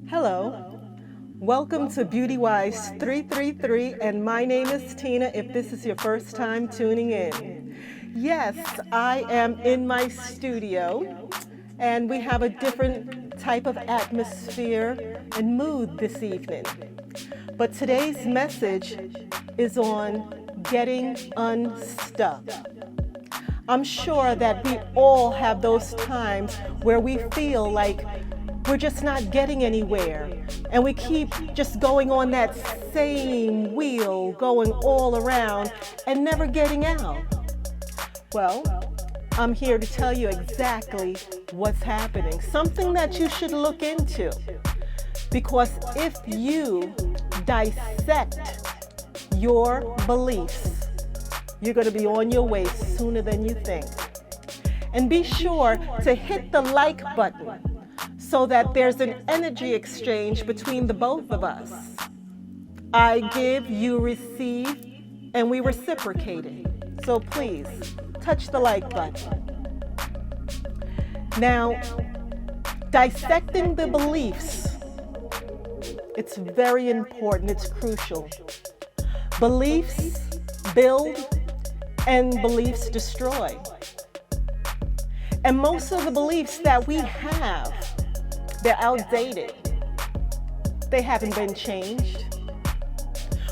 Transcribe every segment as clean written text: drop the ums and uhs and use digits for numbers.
Hello, welcome to Beauty-Wise 333, and my name is Tina if this is your first time tuning in. Yes, I am in my studio, and we have a different type of atmosphere and mood this evening. But today's message is on getting unstuck. I'm sure that we all have those times where we feel like we're just not getting anywhere, and we keep just going on that same wheel, going all around and never getting out. Well, I'm here to tell you exactly what's happening, something that you should look into, because if you dissect your beliefs, you're going to be on your way sooner than you think. And be sure to hit the like button so that there's an energy exchange between the both of us. I give, you receive, and we reciprocate it. So please, touch the like button. Now, dissecting the beliefs, it's very important, it's crucial. Beliefs build and beliefs destroy. And most of the beliefs that we have, they're outdated. They haven't been changed.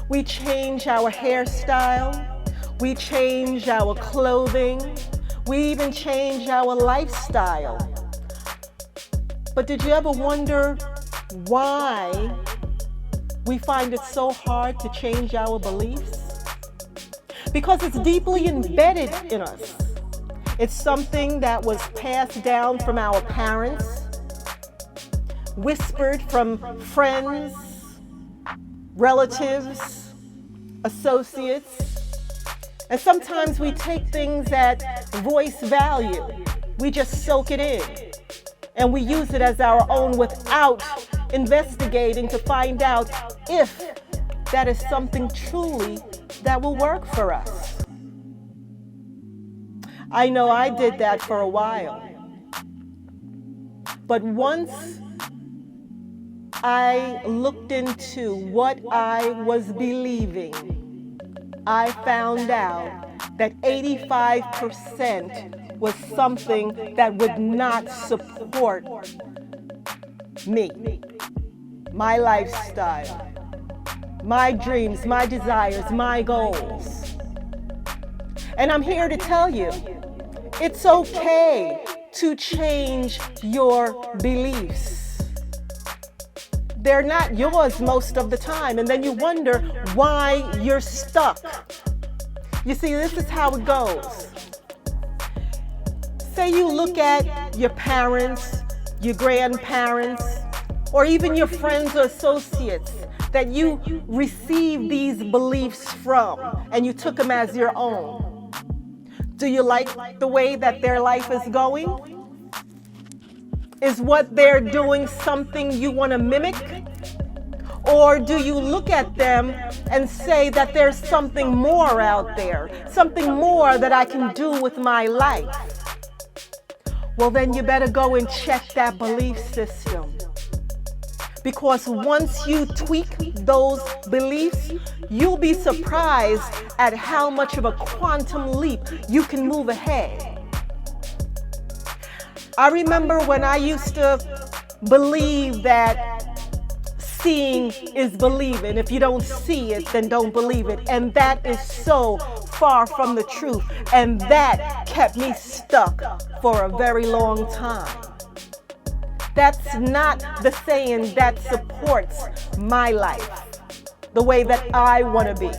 We change our hairstyle. We change our clothing. We even change our lifestyle. But did you ever wonder why we find it so hard to change our beliefs? Because it's deeply embedded in us. It's something that was passed down from our parents, whispered from friends, relatives, associates, and sometimes we take things at voice value. We just soak it in, and we use it as our own without investigating to find out if that is something truly that will work for us. I know I did that for a while, but once I looked into what I was believing, I found out that 85% was something that would not support me, my lifestyle, my dreams, my desires, my goals. And I'm here to tell you, it's okay to change your beliefs. They're not yours most of the time, and then you wonder why you're stuck. You see, this is how it goes. Say you look at your parents, your grandparents, or even your friends or associates that you received these beliefs from, and you took them as your own. Do you like the way that their life is going? Is what they're doing something you want to mimic? Or do you look at them and say that there's something more out there, something more that I can do with my life? Well, then you better go and check that belief system. Because once you tweak those beliefs, you'll be surprised at how much of a quantum leap you can move ahead. I remember when I used to believe that seeing is believing. If you don't see it, then don't believe it. And that is so far from the truth. And that kept me stuck for a very long time. That's not the saying that supports my life, the way that I want to be.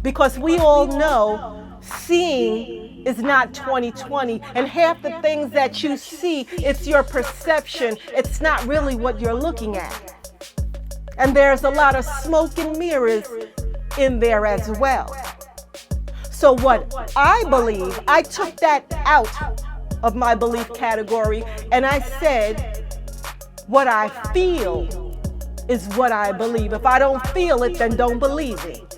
Because we all know seeing is not 20/20, and half the things that you see, it's your perception. It's not really what you're looking at. And there's a lot of smoke and mirrors in there as well. So what I believe, I took that out of my belief category, and I said, what I feel is what I believe. If I don't feel it, then don't believe it.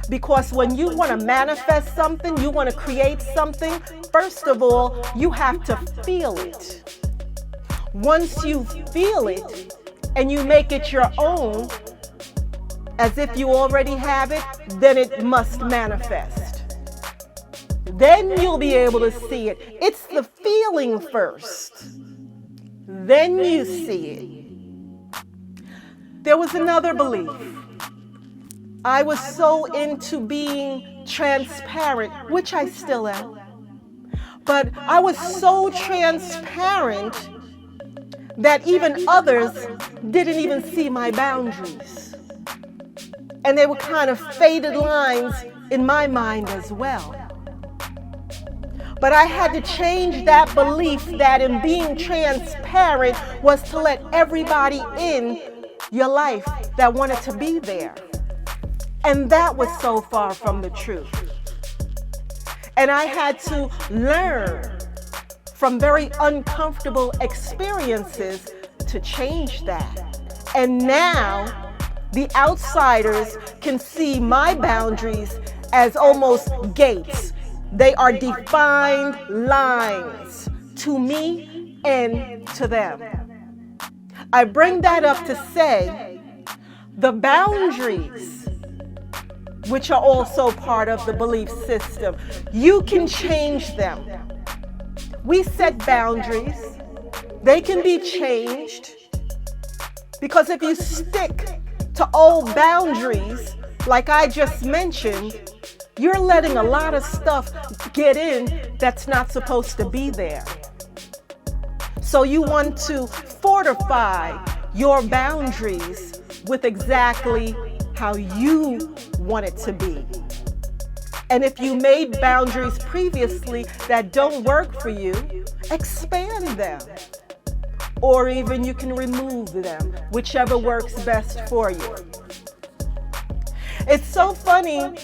Because when you want to manifest something, you want to create something, first of all, you have to feel it. Once you feel it and you make it your own, as if you already have it, then it must manifest. Then you'll be able to see it. It's the feeling first. Then you see it. There was another belief. I was so into being transparent, which I still am. But I was so transparent that even others didn't even see my boundaries. And they were kind of faded lines in my mind as well. But I had to change that belief that in being transparent was to let everybody in your life that wanted to be there. And that was so far from the truth. And I had to learn from very uncomfortable experiences to change that. And now the outsiders can see my boundaries as almost gates. They are defined lines to me and to them. I bring that up to say the boundaries, which are also part of the belief system, you can change them. We set boundaries. They can be changed. Because if you stick to old boundaries, like I just mentioned, you're letting a lot of stuff get in that's not supposed to be there. So you want to fortify your boundaries with exactly how you want it to be. And if you made boundaries previously that don't work for you, expand them. Or even you can remove them, whichever works best for you. It's so funny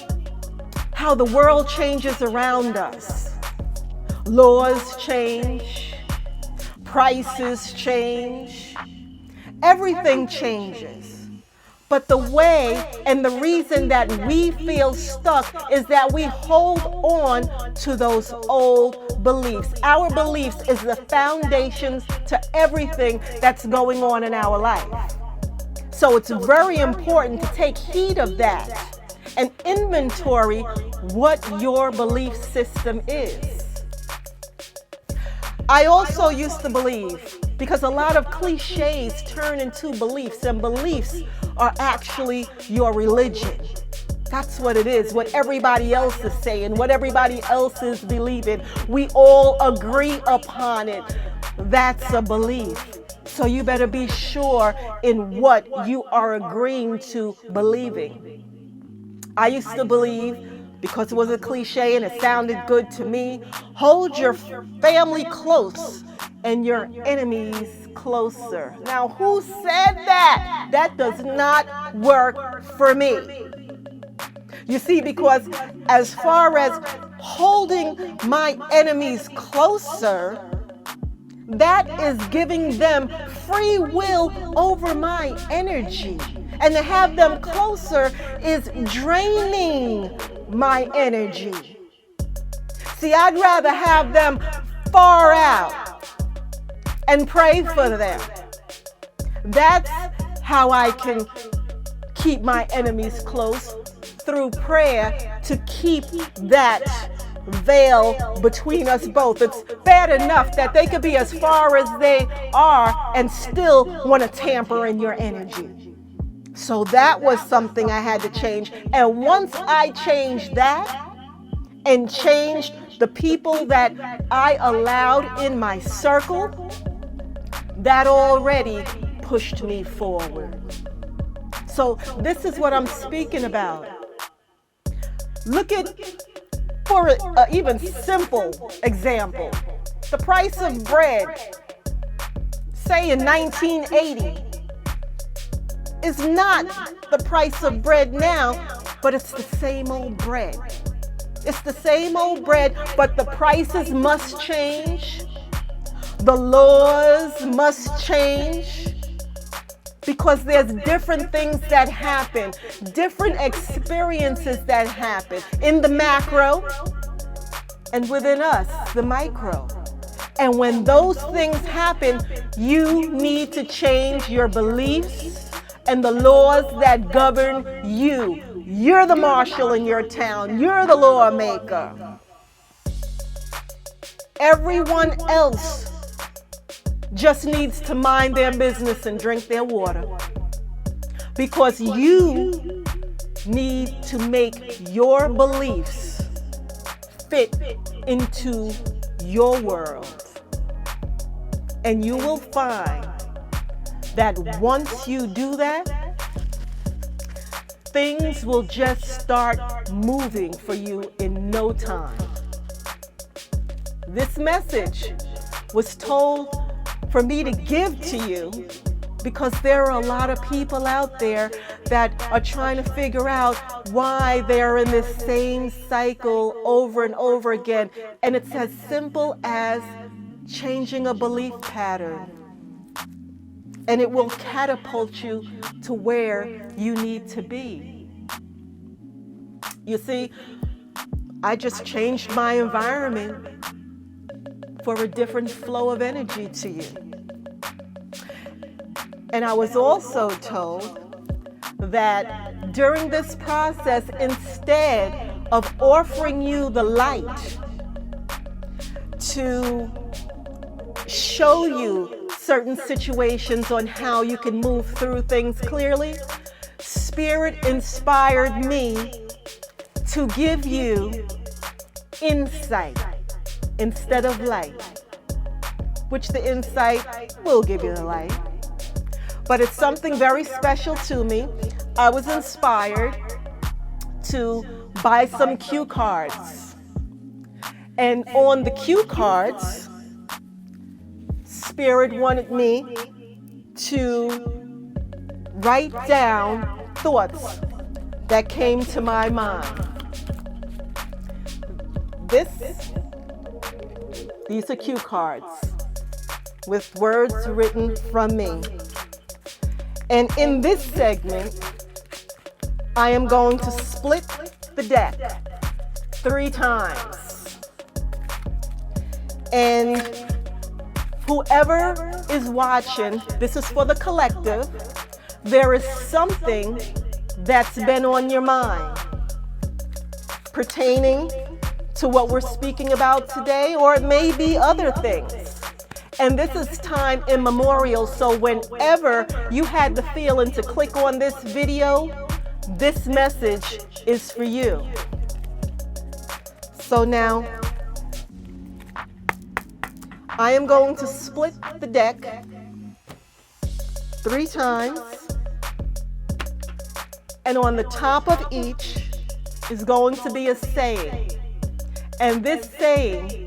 how the world changes around us. Laws change, prices change, everything changes. But the way and the reason that we feel stuck is that we hold on to those old beliefs. Our beliefs is the foundations to everything that's going on in our life. So it's very important to take heed of that and inventory what your belief system is. I also used to believe, because a lot of cliches turn into beliefs, and beliefs are actually your religion. That's what it is, what everybody else is saying, what everybody else is believing. We all agree upon it. That's a belief. So you better be sure in what you are agreeing to believing. I used to believe, because it was a cliche and it sounded good to me, hold your family close and your enemies closer. Now, who said that? That does not work for me. You see, because as far as holding my enemies closer, that is giving them free will over my energy. And to have them closer is draining my energy. See, I'd rather have them far out and pray for them. That's how I can keep my enemies close, through prayer, to keep that veil between us both. It's bad enough that they could be as far as they are and still want to tamper in your energy. So that was something I had to change. And once I changed that and changed the people that I allowed in my circle, that already pushed me forward. So this is what I'm speaking about. Look at, for an even simple example, the price of bread, say in 1980, is not the price of bread now, but it's the same old bread. It's the same old bread, but the prices must change. The laws must change, because there's different things that happen, different experiences that happen in the macro and within us, the micro. And when those things happen, You need to change your beliefs and the laws that govern you. You're the marshal in your town. You're the lawmaker. Everyone else just needs to mind their business and drink their water. Because you need to make your beliefs fit into your world. And you will find that once you do that, things will just start moving for you in no time. This message was told for me to give to you because there are a lot of people out there that are trying to figure out why they're in this same cycle over and over again. And it's as simple as changing a belief pattern. And it will catapult you to where you need to be. You see, I just changed my environment for a different flow of energy to you. And I was also told that during this process, instead of offering you the light to show you certain situations on how you can move through things clearly, Spirit inspired me to give you insight instead of light, which the insight will give you the light. But it's something very special to me. I was inspired to buy some cue cards. And on the cue cards, Spirit wanted me to write down thoughts that came to my mind. These are cue cards with words written from me. And in this segment, I am going to split the deck 3 times. And whoever is watching, this is for the collective, there is something that's been on your mind pertaining to what we're speaking about today, or it may be other things. And this is time immemorial, so whenever you had the feeling to click on this video, this message is for you. So now, I am going to split the deck 3 times, and on the top of each is going to be a saying. And this saying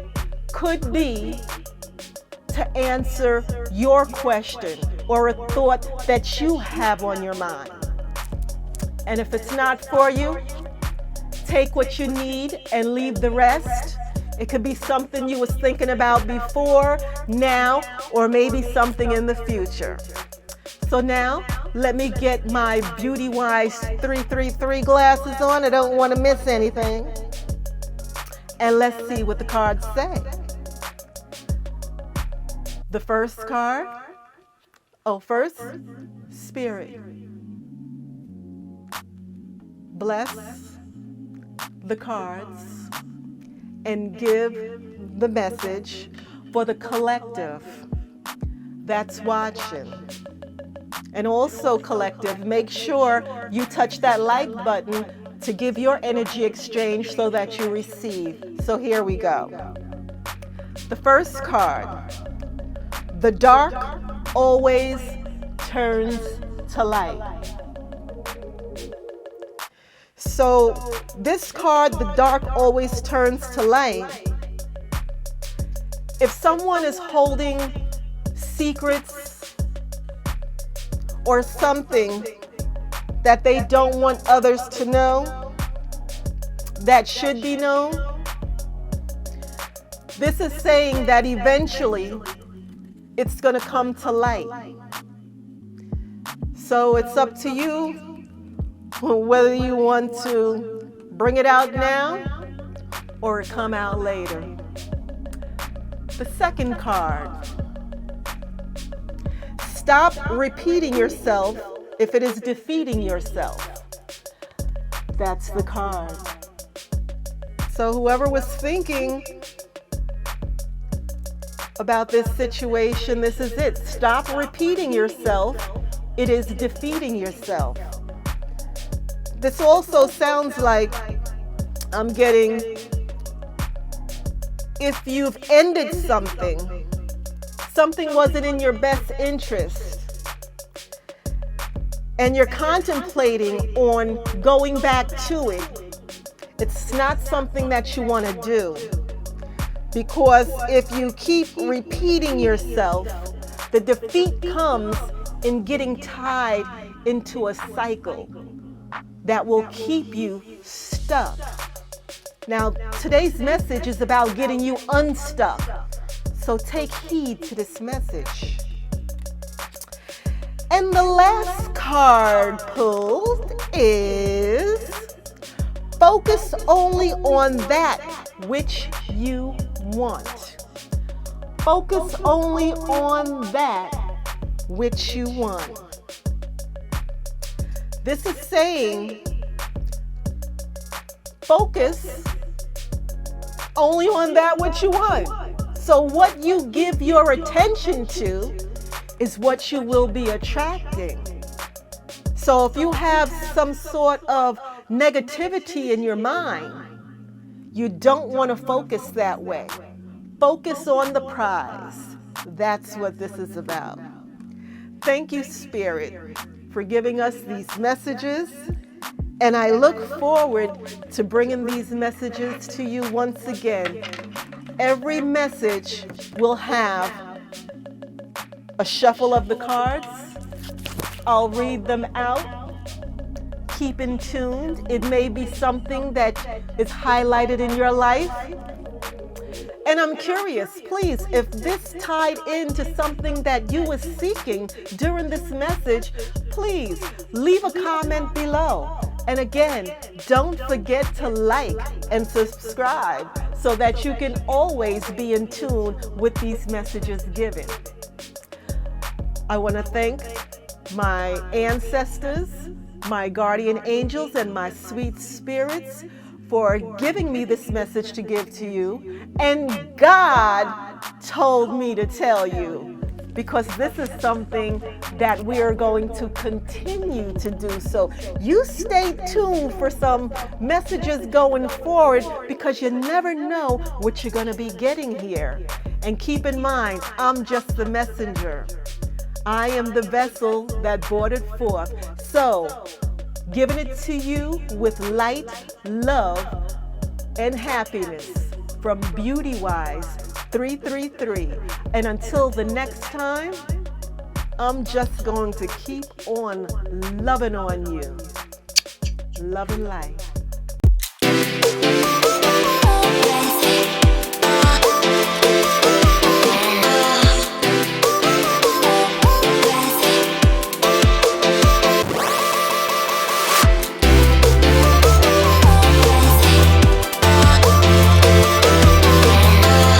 could be to answer your question or a thought that you have on your mind. And if it's not for you, take what you need and leave the rest. It could be something you was thinking about before, now, or maybe something in the future. So now, let me get my Beauty Wise 333 glasses on. I don't want to miss anything. And let's see what the cards say. The first card, first, Spirit. Bless the cards and give the message for the collective that's watching. And also, collective, make sure you touch that like button to give your energy exchange so that you receive. So here we go. The first card, the dark always turns to light. So this card, the dark always turns to light. If someone is holding secrets or something that they don't want others to know, that should be known, this is saying that eventually it's going to come to light. So it's up to you whether you want to bring it out now or come out later. The second card, stop repeating yourself if it is defeating yourself. That's the card. So whoever was thinking about this situation, this is it. Stop repeating yourself. It is defeating yourself. This also sounds like I'm getting, if you've ended something, something wasn't in your best interest, and you're contemplating on going back to it, it's not something that you want to do. Because if you keep repeating yourself, the defeat comes in getting tied into a cycle that will keep you stuck. Now, today's message is about getting you unstuck. So take heed to this message. And the last card pulled is focus only on that which you want. Focus only on that which you want. This is saying focus only on that which you want. So what you give your attention to is what you will be attracting. So if you have some sort of negativity in your mind, you don't want to focus that way. Focus on the prize. That's what this is about. Thank you, Spirit, for giving us these messages. And I look forward to bringing these messages to you once again. Every message will have a shuffle of the cards. I'll read them out. Keep in tune. It may be something that is highlighted in your life. And I'm curious, please, if this tied into something that you were seeking during this message, please leave a comment below. And again, don't forget to like and subscribe so that you can always be in tune with these messages given. I want to thank my ancestors, my guardian angels, and my sweet spirits for giving me this message to give to you. And God told me to tell you, because this is something that we are going to continue to do. So you stay tuned for some messages going forward, because you never know what you're going to be getting here. And keep in mind, I'm just the messenger. I am the vessel that brought it forth. So, giving it to you with light, love, and happiness from Beauty-Wise 333. And until the next time, I'm just going to keep on loving on you. Love and light.